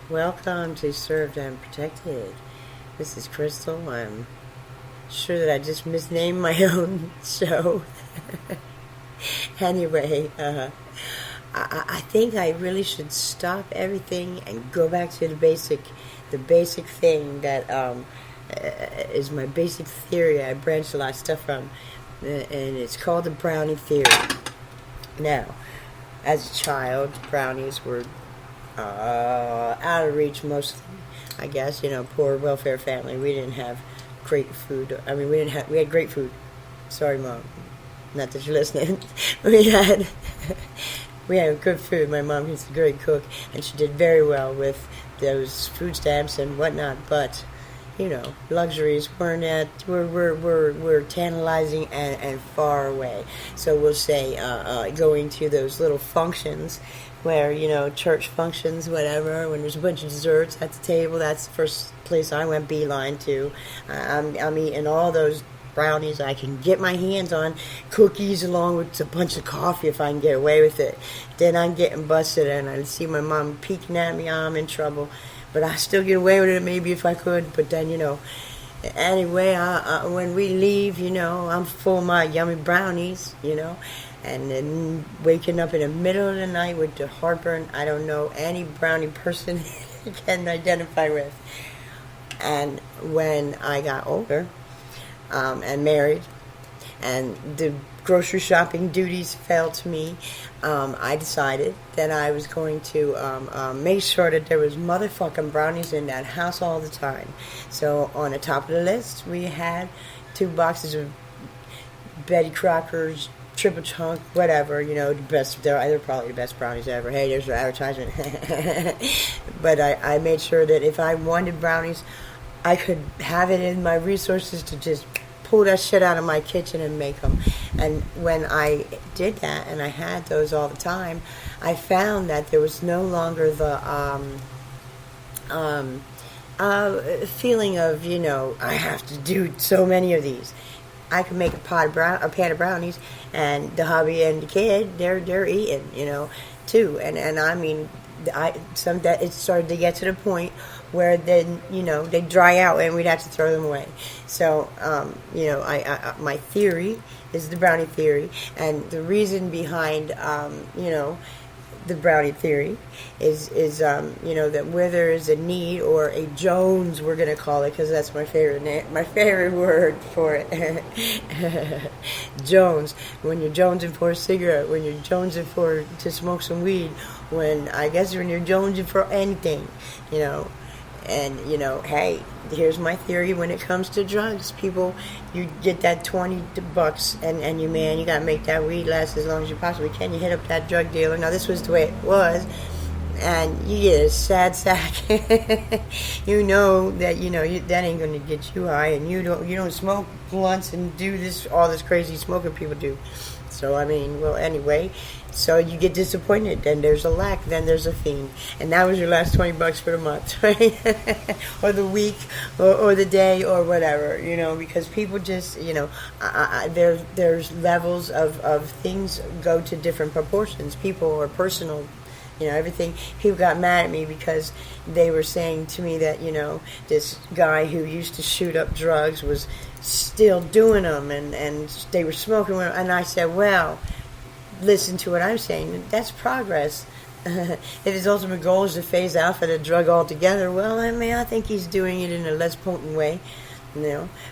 Welcome to Served and Protected. This is Crystal. I'm sure that I just misnamed my own show. Anyway, I think I really should stop everything and go back to the basic thing that is my basic theory. I branched a lot of stuff from, and it's called the Brownie Theory. Now, as a child, brownies were out of reach mostly. I guess, poor welfare family. We didn't have great food. I mean, we had great food. Sorry, Mom. Not that you're listening. we had we had good food. My mom was a great cook, and she did very well with those food stamps and whatnot. But luxuries were tantalizing and far away. So we'll say going to those little functions where, church functions, whatever, when there's a bunch of desserts at the table, that's the first place I went beeline to. I'm eating all those brownies I can get my hands on, cookies along with a bunch of coffee if I can get away with it. Then I'm getting busted and I see my mom peeking at me, I'm in trouble. But I still get away with it maybe if I could. But then, anyway, when we leave, I'm full of my yummy brownies, and then waking up in the middle of the night with the heartburn, I don't know any brownie person I can identify with. And when I got older and married, and the grocery shopping duties fell to me, I decided that I was going to make sure that there was motherfucking brownies in that house all the time. So on the top of the list, we had 2 boxes of Betty Crocker's triple chunk, whatever, the best. They're probably the best brownies ever. Hey, there's your advertisement. But I made sure that if I wanted brownies, I could have it in my resources to just pull that shit out of my kitchen and make them. And when I did that, and I had those all the time, I found that there was no longer the feeling of, I have to do so many of these. I could make a pan of brownies, and the hubby and the kid, they're eating, too. And I mean, it started to get to the point where then they dry out and we'd have to throw them away. So my theory is the brownie theory, and the reason behind the brownie theory is that where there is a need or a Jones, we're going to call it, because that's my favorite word for it. Jones. When you're jonesing for a cigarette, when you're jonesing to smoke some weed, when you're jonesing for anything, And, hey, here's my theory when it comes to drugs. People, you get that $20 and you got to make that weed last as long as you possibly can. You hit up that drug dealer. Now, this was the way it was. And you get a sad sack. You know that, that ain't going to get you high. And you don't smoke blunts and do all this crazy smoking people do. So, anyway, so you get disappointed, then there's a lack, then there's a fiend. And that was your last $20 for the month, right? Or the week, or the day, or whatever, because people just, there's levels of things go to different proportions. People are personal. Everything. People got mad at me because they were saying to me that, this guy who used to shoot up drugs was still doing them, and they were smoking them. And I said, well, listen to what I'm saying. That's progress. If his ultimate goal is to phase out for the drug altogether, well, I think he's doing it in a less potent way.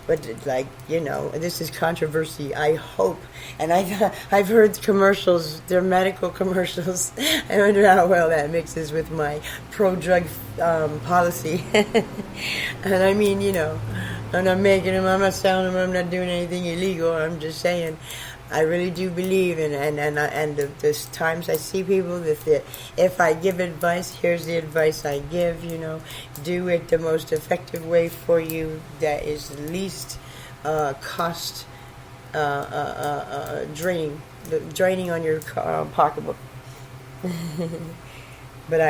But this is controversy, I hope. And I've heard commercials, they're medical commercials. I wonder how well that mixes with my pro-drug policy. And I'm not making them, I'm not selling them, I'm not doing anything illegal. I'm just saying, I really do believe, and there's times I see people that if I give advice, here's the advice I give, do it the most effective way for you that is the least cost draining on your pocketbook. But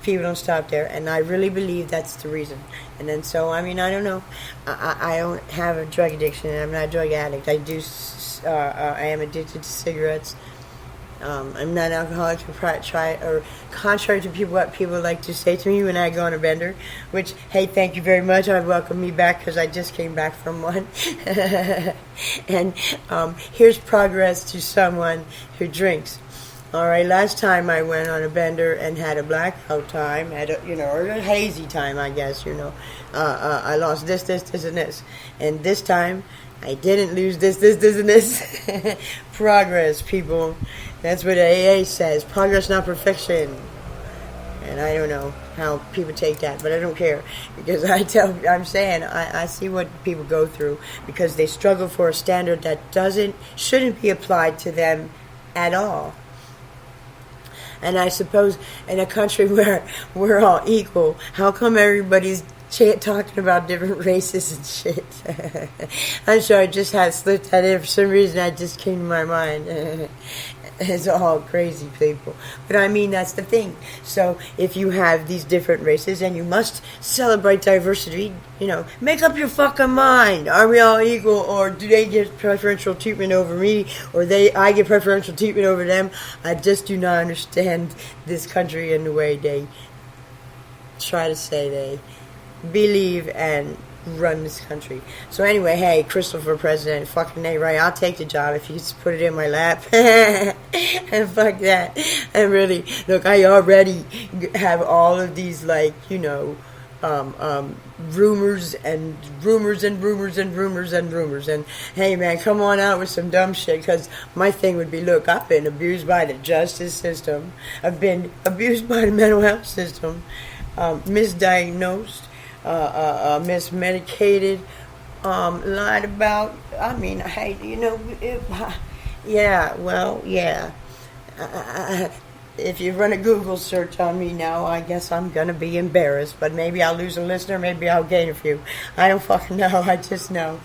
people don't stop there, and I really believe that's the reason. And then so, I don't know. I don't have a drug addiction, and I'm not a drug addict. I am addicted to cigarettes, I'm not alcoholic or contrary to what people like to say to me when I go on a bender, which, hey, thank you very much. I welcome me back because I just came back from one. And here's progress to someone who drinks. All right, last time I went on a bender and had a blackout time, or a hazy time, I guess, I lost this, and this. And this time, I didn't lose this, and this. Progress, people. That's what AA says. Progress, not perfection. And I don't know how people take that, but I don't care. Because I see what people go through. Because they struggle for a standard that shouldn't be applied to them at all. And I suppose in a country where we're all equal, how come everybody's talking about different races and shit? I'm sure I just had slipped that in. For some reason, that just came to my mind. It's all crazy people. But I mean, that's the thing. So if you have these different races and you must celebrate diversity, make up your fucking mind. Are we all equal, or do they get preferential treatment over me, or I get preferential treatment over them? I just do not understand this country and the way they try to say they believe and run this country. So anyway, hey, Crystal for president, fucking A, right? I'll take the job if you just put it in my lap. And fuck that. And really, look, I already have all of these, rumors and rumors and rumors and rumors and rumors. And hey, man, come on out with some dumb shit, because my thing would be, look, I've been abused by the justice system. I've been abused by the mental health system, misdiagnosed, mismedicated, lied about. I mean, hey, yeah. If you run a Google search on me now, I guess I'm gonna be embarrassed. But maybe I'll lose a listener, maybe I'll gain a few. I don't fucking know. I just know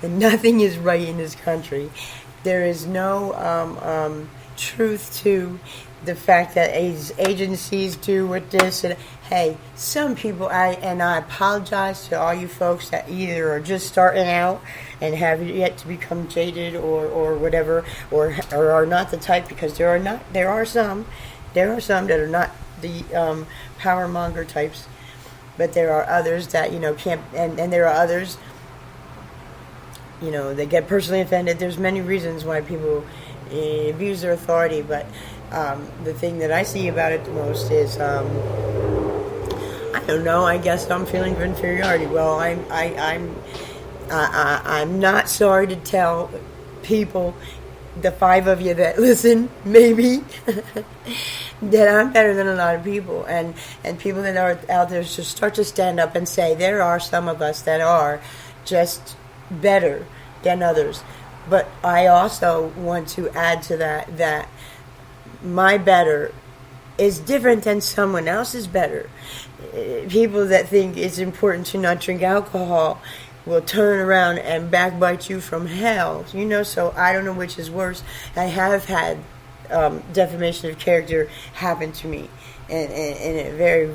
that nothing is right in this country. There is no truth to the fact that agencies do with this. And hey, some people, I apologize to all you folks that either are just starting out and have yet to become jaded or whatever, or are not the type, because there are some that are not the power monger types, but there are others that can't, and there are others they get personally offended. There's many reasons why people abuse their authority, but the thing that I see about it the most is I don't know. I guess I'm feeling of inferiority. Well, I'm not sorry to tell people, the 5 of you that listen, maybe, that I'm better than a lot of people, and people that are out there just start to stand up and say there are some of us that are just better than others. But I also want to add to that my better is different than someone else's better. People that think it's important to not drink alcohol will turn around and backbite you from hell. So I don't know which is worse. I have had defamation of character happen to me in a very,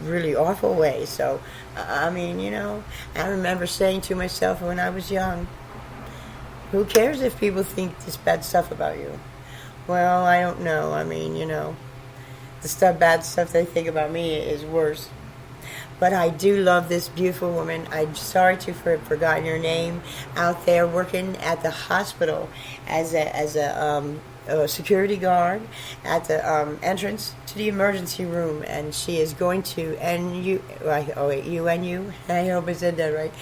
really awful way. So, I mean, I remember saying to myself when I was young, who cares if people think this bad stuff about you? Well, I don't know. I mean, the bad stuff they think about me is worse. But I do love this beautiful woman. I'm sorry to have forgotten your name. Out there working at the hospital as a security guard at the entrance to the emergency room, and she is going to UNU. I hope I said that right.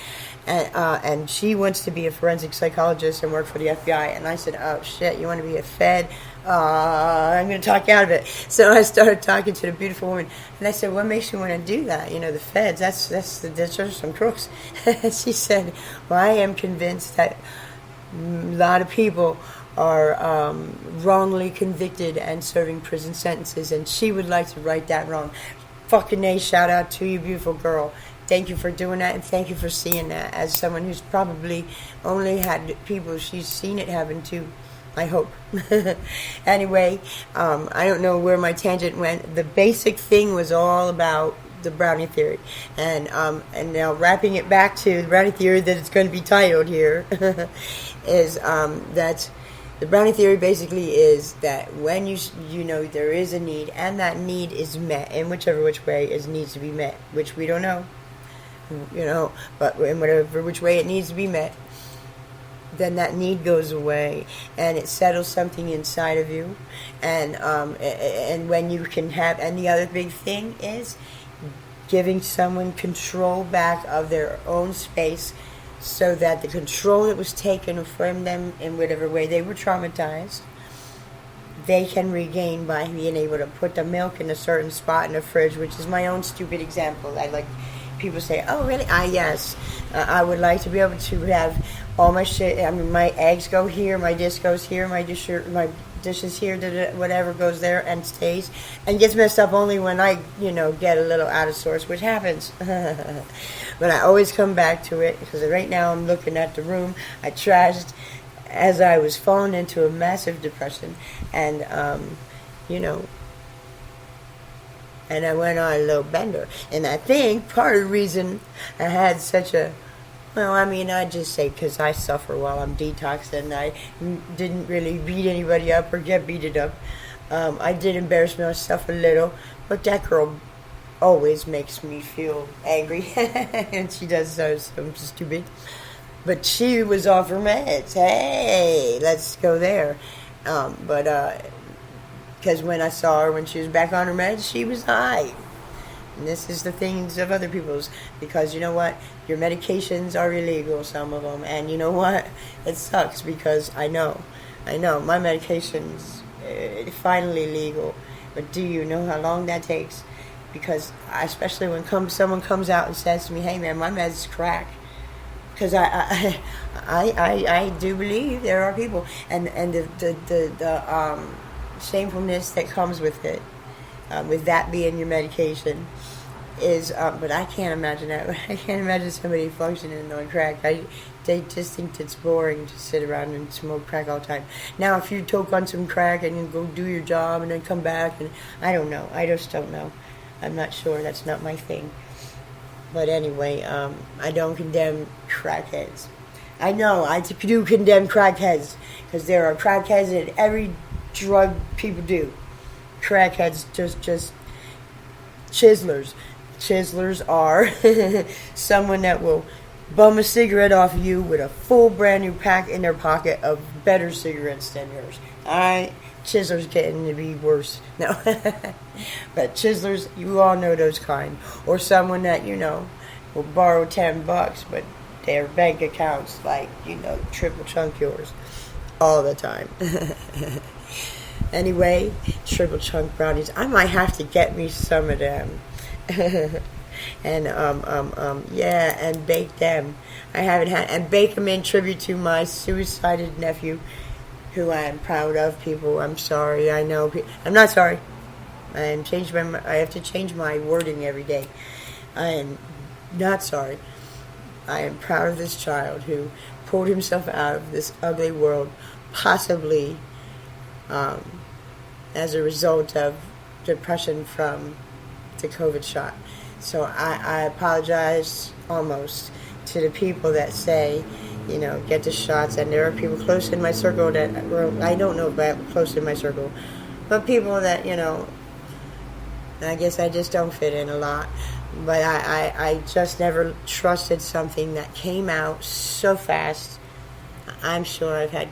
And she wants to be a forensic psychologist and work for the FBI. And I said, oh shit, you want to be a Fed? I'm going to talk you out of it. So I started talking to the beautiful woman, and I said, what makes you want to do that? The Feds, those are some crooks. She said, well, I am convinced that a lot of people are wrongly convicted and serving prison sentences, and she would like to right that wrong. Fucking A, shout out to you, beautiful girl. Thank you for doing that, and thank you for seeing that. As someone who's probably only had people she's seen it happen to, I hope. Anyway, I don't know where my tangent went. The basic thing was all about the Brownie Theory, and now wrapping it back to the Brownie Theory that it's going to be titled here is that The Brownie Theory basically is that when you know there is a need, and that need is met in whichever which way it needs to be met, which we don't know, but in whatever which way it needs to be met, then that need goes away, and it settles something inside of you, and when you can have, and the other big thing is giving someone control back of their own space, so that the control that was taken from them in whatever way they were traumatized, they can regain by being able to put the milk in a certain spot in the fridge, which is my own stupid example. I like people say, "Oh, really? Yes. I would like to be able to have all my shit. I mean, my eggs go here, my dish goes here, my dishes here, whatever goes there and stays, and gets messed up only when I, get a little out of sorts, which happens." But I always come back to it, because right now I'm looking at the room I trashed as I was falling into a massive depression, and and I went on a little bender. And I think part of the reason I had such a, I just say because I suffer while I'm detoxed, and I didn't really beat anybody up or get beaten up. I did embarrass myself a little, but that girl always makes me feel angry, and she does something stupid. But she was off her meds. Hey, let's go there. Because when I saw her when she was back on her meds, she was high. And this is the things of other people's, because you know what? Your medications are illegal, some of them, and you know what? It sucks, because I know, my medication's finally legal, but do you know how long that takes? Because especially when someone comes out and says to me, "Hey man, my med's crack," because I do believe there are people, and the shamefulness that comes with it, with that being your medication, is but I can't imagine that. I can't imagine somebody functioning on crack. They just think it's boring to sit around and smoke crack all the time. Now, if you toke on some crack and you go do your job and then come back, and I don't know. I just don't know. I'm not sure. That's not my thing. But anyway, I don't condemn crackheads. I know I do condemn crackheads, because there are crackheads in every drug people do. Crackheads just chiselers. Chiselers are someone that will bum a cigarette off of you with a full brand new pack in their pocket of better cigarettes than yours. Alright? Chiselers getting to be worse. No. But chiselers, you all know those kind. Or someone that, will borrow $10, but their bank accounts, triple chunk yours all the time. Anyway, triple chunk brownies. I might have to get me some of them. And and bake them. I haven't had, and bake them in tribute to my suicided nephew, who I am proud of. People, I'm sorry. I know. I'm not sorry. I have to change my wording every day. I am not sorry. I am proud of this child who pulled himself out of this ugly world, possibly as a result of depression from the COVID shot. So I apologize almost to the people that say, get the shots. And there are people close in my circle that, I don't know about close in my circle, but people that, I guess I just don't fit in a lot. But I just never trusted something that came out so fast. I'm sure I've had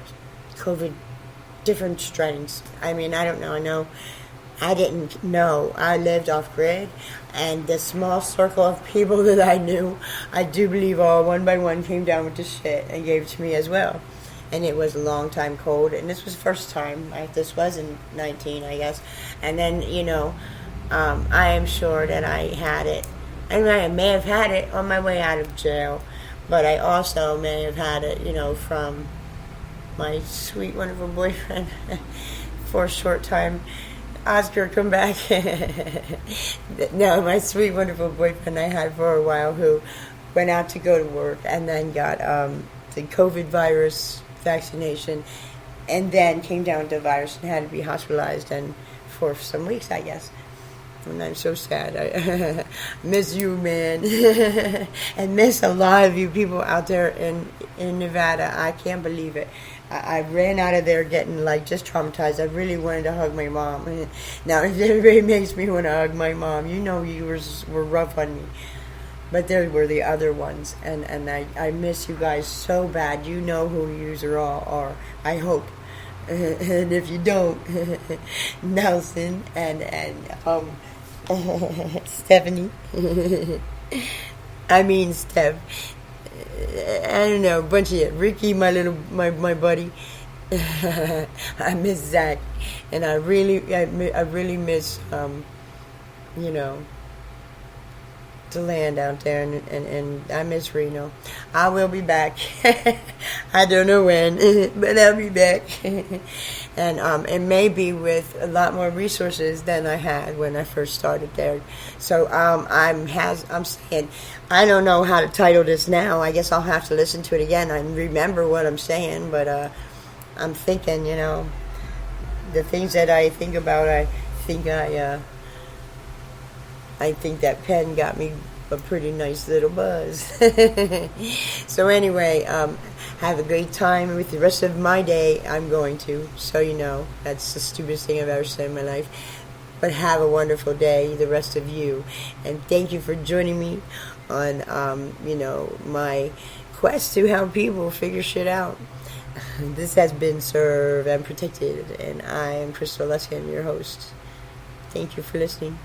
COVID, different strains. I mean, I don't know. I know I didn't know. I lived off grid, and the small circle of people that I knew, I do believe all one by one came down with the shit and gave it to me as well. And it was a long time cold, and this was the first time. This was in 19, I guess. And then, I am sure that I had it. I mean, I may have had it on my way out of jail, but I also may have had it, from my sweet, wonderful boyfriend for a short time. Oscar, come back. No, my sweet, wonderful boyfriend I had for a while, who went out to go to work and then got the COVID virus vaccination, and then came down with the virus and had to be hospitalized, and for some weeks, I guess. And I'm so sad. I miss you, man. And miss a lot of you people out there in Nevada. I can't believe it. I ran out of there getting like just traumatized. I really wanted to hug my mom. Now if anybody makes me want to hug my mom, you know you were rough on me. But there were the other ones, and I miss you guys so bad. You know who yous all are, I hope. And if you don't, Nelson and Stephanie. I mean Steph. I don't know, a bunch of it. Ricky, my buddy. I miss Zach, and I really miss you know, the land out there, and I miss Reno. I will be back. I don't know when, but I'll be back. And it may be with a lot more resources than I had when I first started there. So I'm saying, I don't know how to title this now. I guess I'll have to listen to it again and remember what I'm saying. But I'm thinking, you know, the things that I think about, I think that pen got me a pretty nice little buzz. So anyway, have a great time with the rest of my day. I'm going to, so you know, that's the stupidest thing I've ever said in my life. But have a wonderful day, the rest of you. And thank you for joining me on, you know, my quest to help people figure shit out. This has been Served and Protected, and I am Crystal Luscan, your host. Thank you for listening.